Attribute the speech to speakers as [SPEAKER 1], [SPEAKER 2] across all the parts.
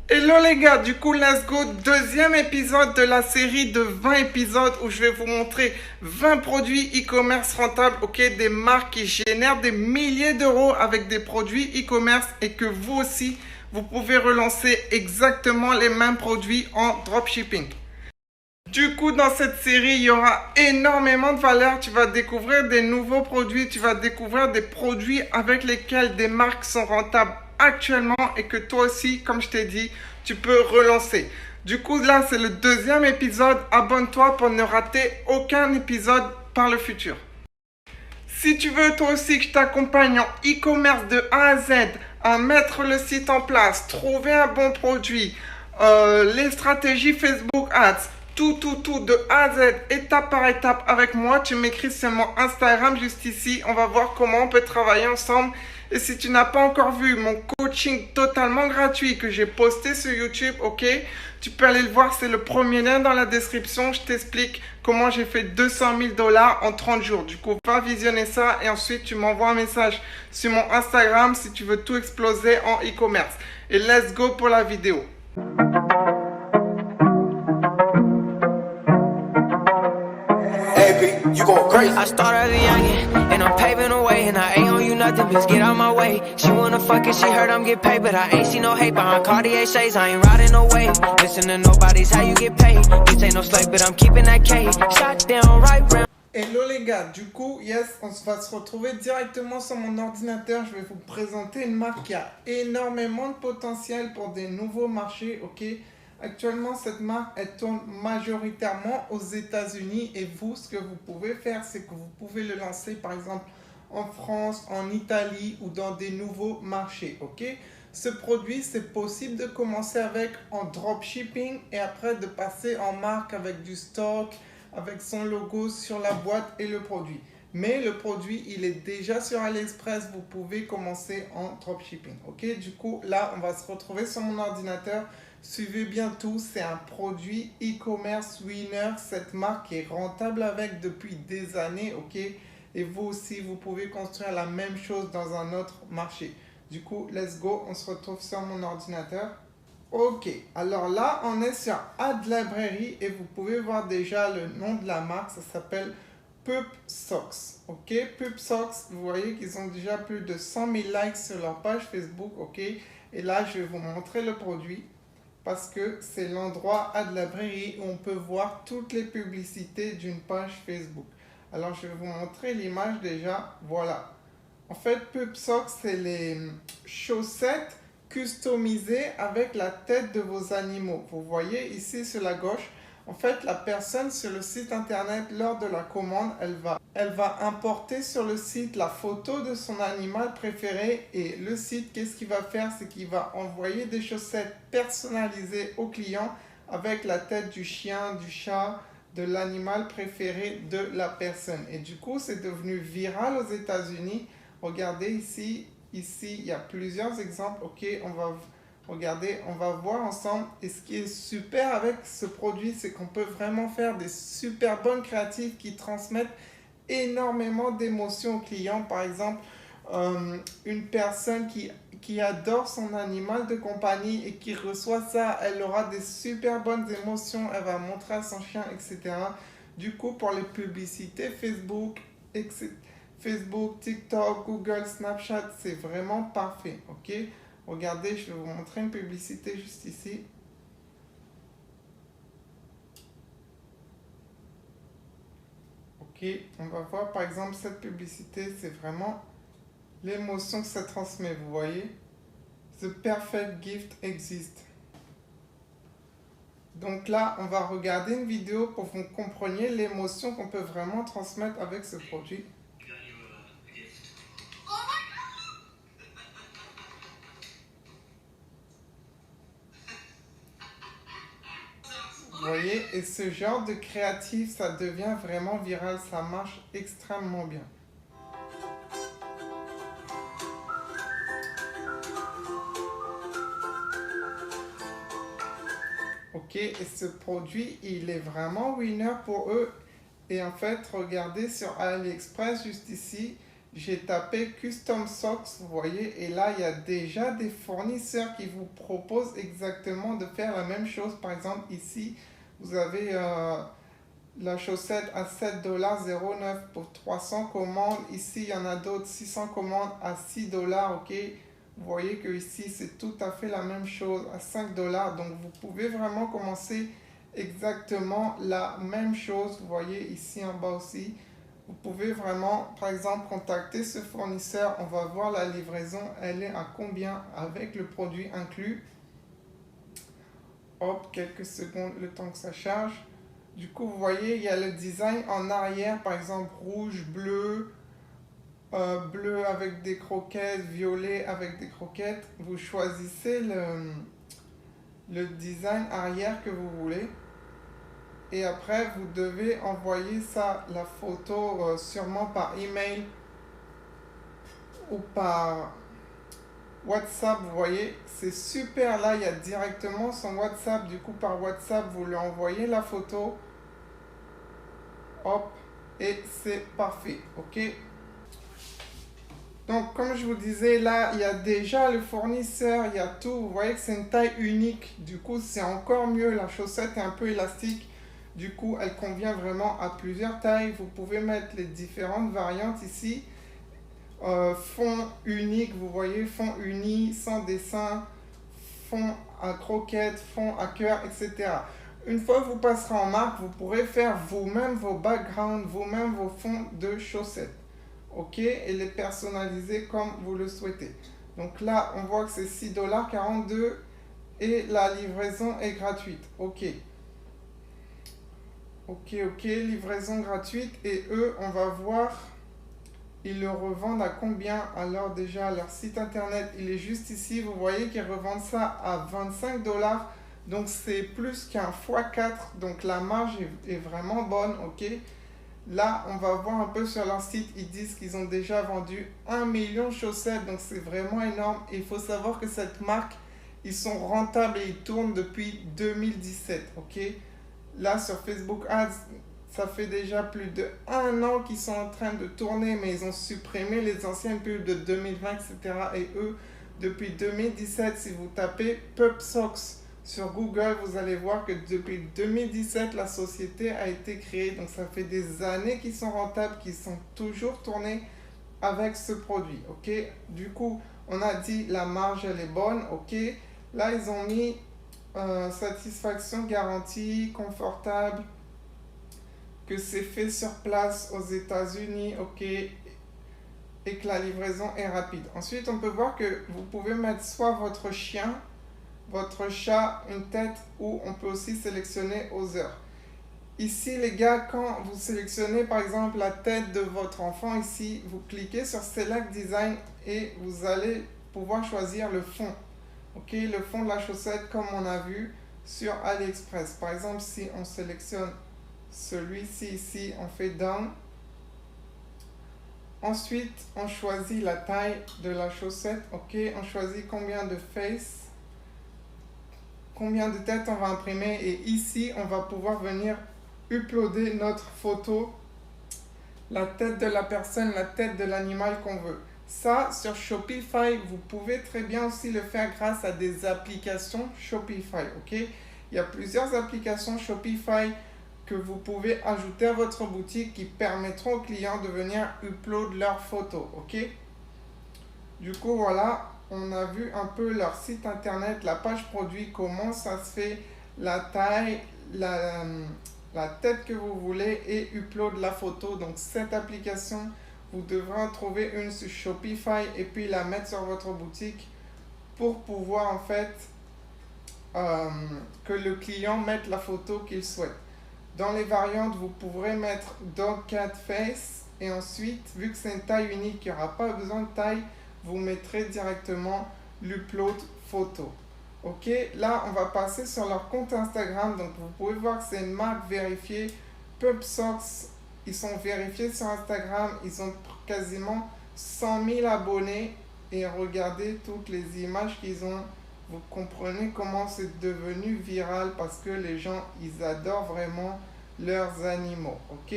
[SPEAKER 1] Hello les gars, du coup let's go, deuxième épisode de la série de 20 épisodes où je vais vous montrer 20 produits e-commerce rentables, ok, des marques qui génèrent des milliers d'euros avec des produits e-commerce et que vous aussi, vous pouvez relancer exactement les mêmes produits en dropshipping. Du coup, dans cette série, il y aura énormément de valeur. Tu vas découvrir des nouveaux produits, tu vas découvrir des produits avec lesquels des marques sont rentables actuellement et que toi aussi, comme je t'ai dit, tu peux relancer. Du coup, là, c'est le deuxième épisode. Abonne-toi pour ne rater aucun épisode par le futur. Si tu veux toi aussi que je t'accompagne en e-commerce de A à Z, à mettre le site en place, trouver un bon produit, les stratégies Facebook Ads, tout de A à Z, étape par étape avec moi, tu m'écris sur mon Instagram juste ici. On va voir comment on peut travailler ensemble. Et si tu n'as pas encore vu mon coaching totalement gratuit que j'ai posté sur YouTube, ok, tu peux aller le voir, c'est le premier lien dans la description. Je t'explique comment j'ai fait 200 000 dollars en 30 jours. Du coup, va visionner ça et ensuite tu m'envoies un message sur mon Instagram si tu veux tout exploser en e-commerce. Et let's go pour la vidéo.
[SPEAKER 2] You going crazy. I started as a youngin', and I'm paving the way. And I ain't on you nothing, bitch, get out my way. She wanna fuck it, she heard I'm get paid. But I ain't see no hate behind Cartier shades. I ain't riding no wave. Listen to nobody's how you get paid. Bitch ain't no slave, but I'm keeping that K. Shot down right round.
[SPEAKER 1] Hello les gars, du coup, yes, on va se retrouver directement sur mon ordinateur. Je vais vous présenter une marque qui a énormément de potentiel pour des nouveaux marchés, ok. Actuellement, cette marque, elle tourne majoritairement aux États-Unis et vous, ce que vous pouvez faire, c'est que vous pouvez le lancer par exemple en France, en Italie ou dans des nouveaux marchés, ok. Ce produit, c'est possible de commencer avec en dropshipping et après de passer en marque avec du stock, avec son logo sur la boîte et le produit. Mais le produit, il est déjà sur AliExpress, vous pouvez commencer en dropshipping, ok. Du coup, là, on va se retrouver sur mon ordinateur. Suivez bien tout, c'est un produit e-commerce winner, cette marque est rentable avec depuis des années, ok. Et vous aussi, vous pouvez construire la même chose dans un autre marché. Du coup, let's go, on se retrouve sur mon ordinateur. Ok, alors là, on est sur Ad Library et vous pouvez voir déjà le nom de la marque, ça s'appelle PupSocks. Ok, PupSocks, vous voyez qu'ils ont déjà plus de 100 000 likes sur leur page Facebook, ok. Et là, je vais vous montrer le produit parce que c'est l'endroit Ad Library où on peut voir toutes les publicités d'une page Facebook. Alors, je vais vous montrer l'image déjà, voilà. En fait, PupSocks, c'est les chaussettes customisées avec la tête de vos animaux. Vous voyez ici sur la gauche, en fait, la personne sur le site internet, lors de la commande, elle va importer sur le site la photo de son animal préféré et le site, qu'est-ce qu'il va faire? C'est qu'il va envoyer des chaussettes personnalisées au client avec la tête du chien, du chat, de l'animal préféré de la personne. Et du coup, c'est devenu viral aux États-Unis. Regardez ici, il y a plusieurs exemples. Ok, on va regarder, on va voir ensemble. Et ce qui est super avec ce produit, c'est qu'on peut vraiment faire des super bonnes créatives qui transmettent énormément d'émotions aux clients. Par exemple, une personne qui adore son animal de compagnie et qui reçoit ça, elle aura des super bonnes émotions, elle va montrer à son chien, etc. Du coup, pour les publicités Facebook, etc., Facebook, TikTok, Google, Snapchat, c'est vraiment parfait, ok. Regardez, je vais vous montrer une publicité juste ici. Ok, on va voir par exemple cette publicité, c'est vraiment l'émotion que ça transmet, vous voyez. The perfect gift exists. Donc là, on va regarder une vidéo pour que vous compreniez l'émotion qu'on peut vraiment transmettre avec ce produit. Vous voyez, et ce genre de créatif, ça devient vraiment viral, ça marche extrêmement bien. Ok, et ce produit, il est vraiment winner pour eux. Et en fait, regardez sur AliExpress, juste ici, j'ai tapé Custom Socks, vous voyez, et là, il y a déjà des fournisseurs qui vous proposent exactement de faire la même chose. Par exemple, ici, vous avez la chaussette à 7,09$ pour 300 commandes. Ici, il y en a d'autres, 600 commandes à 6$, ok. Vous voyez que ici, c'est tout à fait la même chose, à 5$. Donc, vous pouvez vraiment commencer exactement la même chose. Vous voyez ici en bas aussi. Vous pouvez vraiment, par exemple, contacter ce fournisseur. On va voir la livraison, elle est à combien avec le produit inclus. Hop, quelques secondes, le temps que ça charge. Du coup, vous voyez, il y a le design en arrière, par exemple, rouge, bleu, bleu avec des croquettes, violet avec des croquettes. Vous choisissez le design arrière que vous voulez. Et après, vous devez envoyer ça, la photo, sûrement par email ou par WhatsApp. Vous voyez, c'est super. Là, il y a directement son WhatsApp. Du coup, par WhatsApp, vous lui envoyez la photo. Hop, et c'est parfait. Ok. Donc, comme je vous disais, là, il y a déjà le fournisseur, il y a tout. Vous voyez que c'est une taille unique. Du coup, c'est encore mieux. La chaussette est un peu élastique. Du coup, elle convient vraiment à plusieurs tailles. Vous pouvez mettre les différentes variantes ici. Fond unique, vous voyez, fond uni, sans dessin, fond à croquettes, fond à cœur, etc. Une fois que vous passerez en marque, vous pourrez faire vous-même vos backgrounds, vous-même vos fonds de chaussettes. Ok, et les personnaliser comme vous le souhaitez. Donc là, on voit que c'est 6,42$ et la livraison est gratuite. Ok. Ok, livraison gratuite. Et eux, on va voir, ils le revendent à combien? Alors déjà, leur site internet, il est juste ici. Vous voyez qu'ils revendent ça à 25$. Donc c'est plus qu'un x4. Donc la marge est vraiment bonne. Ok. Là, on va voir un peu sur leur site. Ils disent qu'ils ont déjà vendu 1 million de chaussettes. Donc c'est vraiment énorme. Et il faut savoir que cette marque, ils sont rentables et ils tournent depuis 2017. Ok. Là, sur Facebook Ads, ça fait déjà plus de 1 an qu'ils sont en train de tourner, mais ils ont supprimé les anciennes pubs de 2020, etc. Et eux, depuis 2017, si vous tapez PubSocks sur Google, vous allez voir que depuis 2017, la société a été créée. Donc, ça fait des années qu'ils sont rentables, qu'ils sont toujours tournés avec ce produit. Ok. Du coup, on a dit la marge, elle est bonne. Ok. Là, ils ont mis satisfaction garantie, confortable, que c'est fait sur place aux États-Unis, ok, et que la livraison est rapide. Ensuite, on peut voir que vous pouvez mettre soit votre chien, votre chat, une tête, ou on peut aussi sélectionner aux heures. Ici, les gars, quand vous sélectionnez par exemple la tête de votre enfant, ici, vous cliquez sur Select Design et vous allez pouvoir choisir le fond. Ok, le fond de la chaussette comme on a vu sur AliExpress. Par exemple, si on sélectionne celui-ci ici, on fait Down. Ensuite, on choisit la taille de la chaussette. Ok, on choisit combien de face, combien de têtes on va imprimer. Et ici, on va pouvoir venir uploader notre photo, la tête de la personne, la tête de l'animal qu'on veut. Ça, sur Shopify, vous pouvez très bien aussi le faire grâce à des applications Shopify, ok? Il y a plusieurs applications Shopify que vous pouvez ajouter à votre boutique qui permettront aux clients de venir upload leurs photos, ok? Du coup, voilà, on a vu un peu leur site internet, la page produit, comment ça se fait, la taille, la tête que vous voulez et upload la photo. Donc, cette application, vous devrez en trouver une sur Shopify et puis la mettre sur votre boutique pour pouvoir en fait que le client mette la photo qu'il souhaite. Dans les variantes, vous pourrez mettre Dog Cat Face et ensuite, vu que c'est une taille unique, il n'y aura pas besoin de taille, vous mettrez directement l'upload photo. Ok, là on va passer sur leur compte Instagram. Donc vous pouvez voir que c'est une marque vérifiée. PubSocks, ils sont vérifiés sur Instagram, ils ont quasiment 100 000 abonnés et regardez toutes les images qu'ils ont. Vous comprenez comment c'est devenu viral parce que les gens, ils adorent vraiment leurs animaux, ok?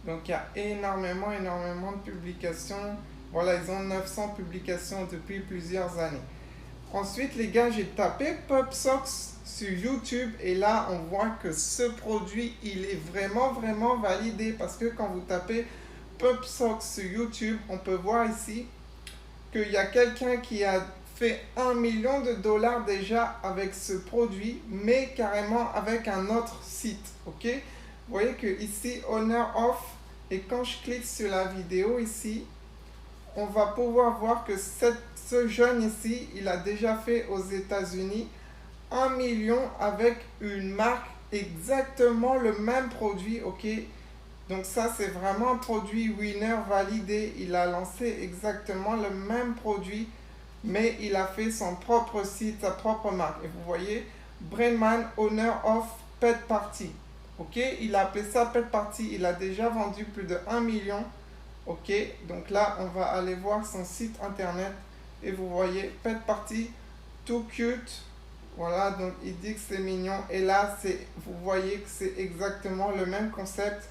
[SPEAKER 1] Donc il y a énormément de publications. Voilà, ils ont 900 publications depuis plusieurs années. Ensuite, les gars, j'ai tapé Pop Socks sur YouTube et là, on voit que ce produit, il est vraiment validé parce que quand vous tapez Pop Socks sur YouTube, on peut voir ici qu'il y a quelqu'un qui a fait $1 million déjà avec ce produit, mais carrément avec un autre site, ok? Vous voyez que ici, Owner of, et quand je clique sur la vidéo ici, on va pouvoir voir que ce jeune ici, il a déjà fait aux États-Unis 1 million avec une marque exactement le même produit, ok? Donc ça, c'est vraiment un produit winner validé. Il a lancé exactement le même produit, mais il a fait son propre site, sa propre marque. Et vous voyez, Brainman Owner of Pet Party. Ok, il a appelé ça Pet Party. Il a déjà vendu plus de 1 million. Ok, donc là, on va aller voir son site internet. Et vous voyez, Pet Party, too cute. Voilà, donc il dit que c'est mignon. Et là, vous voyez que c'est exactement le même concept.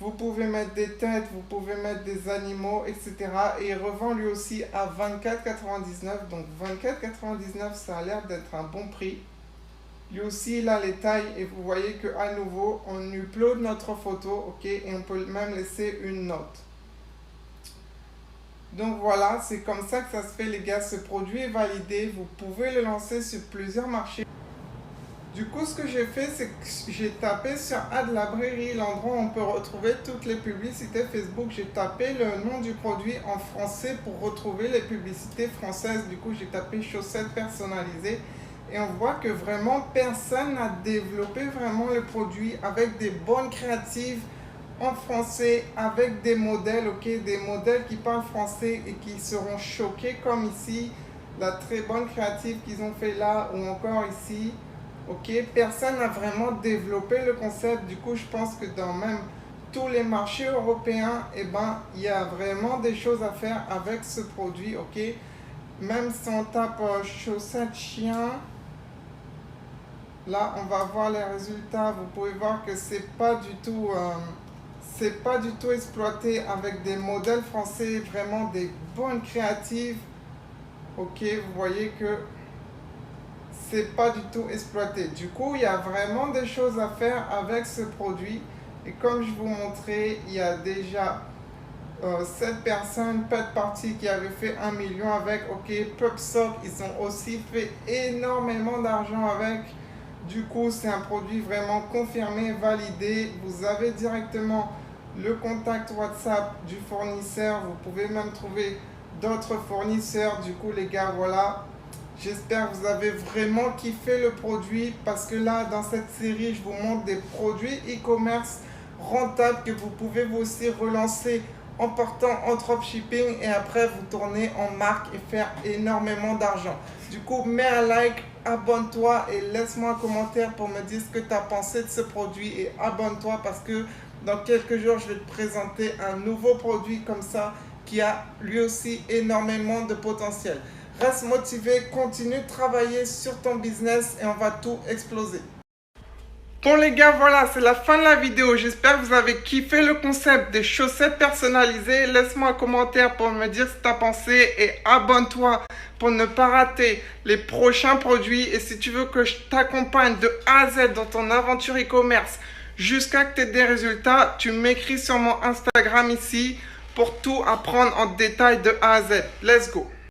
[SPEAKER 1] Vous pouvez mettre des têtes, vous pouvez mettre des animaux, etc. Et il revend lui aussi à 24,99 €. Donc 24,99 €, ça a l'air d'être un bon prix. Lui aussi, il a les tailles et vous voyez qu'à nouveau, on upload notre photo, ok, et on peut même laisser une note. Donc voilà, c'est comme ça que ça se fait, les gars. Ce produit est validé, vous pouvez le lancer sur plusieurs marchés. Du coup, ce que j'ai fait, c'est que j'ai tapé sur Ad Library, l'endroit où on peut retrouver toutes les publicités Facebook. J'ai tapé le nom du produit en français pour retrouver les publicités françaises. Du coup, j'ai tapé chaussettes personnalisées. Et on voit que vraiment, personne n'a développé vraiment le produit avec des bonnes créatives en français, avec des modèles, ok, des modèles qui parlent français et qui seront choqués comme ici. La très bonne créative qu'ils ont fait là ou encore ici. Ok, personne n'a vraiment développé le concept. Du coup, je pense que dans même tous les marchés européens, eh ben, il y a vraiment des choses à faire avec ce produit. Ok, même si on tape chaussettes chien, là, on va voir les résultats. Vous pouvez voir que c'est pas du tout exploité avec des modèles français, vraiment des bonnes créatives. Ok, vous voyez que c'est pas du tout exploité. Du coup, il y a vraiment des choses à faire avec ce produit. Et comme je vous montrais, il y a déjà 7 personnes, Pet Party, qui avaient fait 1 million avec. Ok, PupSock, ils ont aussi fait énormément d'argent avec. Du coup, c'est un produit vraiment confirmé, validé. Vous avez directement le contact WhatsApp du fournisseur. Vous pouvez même trouver d'autres fournisseurs. Du coup, les gars, voilà. J'espère que vous avez vraiment kiffé le produit parce que là, dans cette série, je vous montre des produits e-commerce rentables que vous pouvez vous aussi relancer en partant en dropshipping et après vous tourner en marque et faire énormément d'argent. Du coup, mets un like, abonne-toi et laisse-moi un commentaire pour me dire ce que tu as pensé de ce produit et abonne-toi parce que dans quelques jours, je vais te présenter un nouveau produit comme ça qui a lui aussi énormément de potentiel. Reste motivé, continue de travailler sur ton business et on va tout exploser. Bon les gars, voilà, c'est la fin de la vidéo. J'espère que vous avez kiffé le concept des chaussettes personnalisées. Laisse-moi un commentaire pour me dire ce que tu as pensé et abonne-toi pour ne pas rater les prochains produits. Et si tu veux que je t'accompagne de A à Z dans ton aventure e-commerce jusqu'à que tu aies des résultats, tu m'écris sur mon Instagram ici pour tout apprendre en détail de A à Z. Let's go!